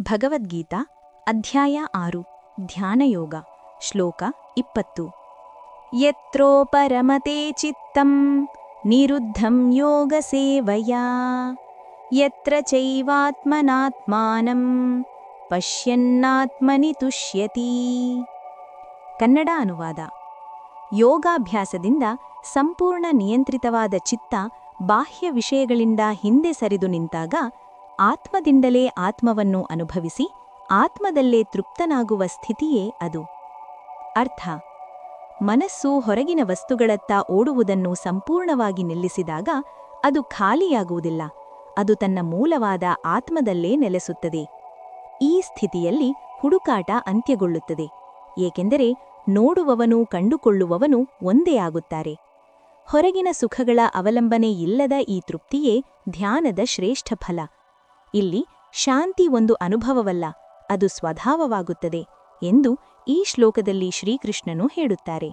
ಭಗವದ್ಗೀತಾ ಅಧ್ಯಾಯ 6 ಧ್ಯಾನಯೋಗ ಶ್ಲೋಕ 20 ಯತ್ರೋಪರಮತೆ ಚಿತ್ತಂ ನಿರುದ್ಧಂ ಯೋಗ ಸೇವಯಾ ಯತ್ರ ಚೈವಾತ್ಮನಾತ್ಮಾನಂ ಪಶ್ಯನ್ನಾತ್ಮನಿ ತುಷ್ಯತಿ. ಕನ್ನಡ ಅನುವಾದ. ಯೋಗಾಭ್ಯಾಸದಿಂದ ಸಂಪೂರ್ಣ ನಿಯಂತ್ರಿತವಾದ ಚಿತ್ತ ಬಾಹ್ಯ ವಿಷಯಗಳಿಂದ ಹಿಂದೆ ಸರಿದು ನಿಂತಾಗ ಆತ್ಮದಿಂದಲೇ ಆತ್ಮವನ್ನು ಅನುಭವಿಸಿ ಆತ್ಮದಲ್ಲೇ ತೃಪ್ತನಾಗುವ ಸ್ಥಿತಿಯೇ ಅದು. ಅರ್ಥ: ಮನಸ್ಸು ಹೊರಗಿನ ವಸ್ತುಗಳತ್ತ ಓಡುವುದನ್ನು ಸಂಪೂರ್ಣವಾಗಿ ನಿಲ್ಲಿಸಿದಾಗ ಅದು ಖಾಲಿಯಾಗುವುದಿಲ್ಲ, ಅದು ತನ್ನ ಮೂಲವಾದ ಆತ್ಮದಲ್ಲೇ ನೆಲೆಸುತ್ತದೆ. ಈ ಸ್ಥಿತಿಯಲ್ಲಿ ಹುಡುಕಾಟ ಅಂತ್ಯಗೊಳ್ಳುತ್ತದೆ, ಏಕೆಂದರೆ ನೋಡುವವನು ಕಂಡುಕೊಳ್ಳುವವನು ಒಂದೇ ಆಗುತ್ತಾರೆ. ಹೊರಗಿನ ಸುಖಗಳ ಅವಲಂಬನೆ ಇಲ್ಲದ ಈ ತೃಪ್ತಿಯೇ ಧ್ಯಾನದ ಶ್ರೇಷ್ಠ ಫಲ. ಇಲ್ಲಿ ಶಾಂತಿ ಒಂದು ಅನುಭವವಲ್ಲ, ಅದು ಸ್ವಭಾವವಾಗುತ್ತದೆ ಎಂದು ಈ ಶ್ಲೋಕದಲ್ಲಿ ಶ್ರೀಕೃಷ್ಣನು ಹೇಳುತ್ತಾರೆ.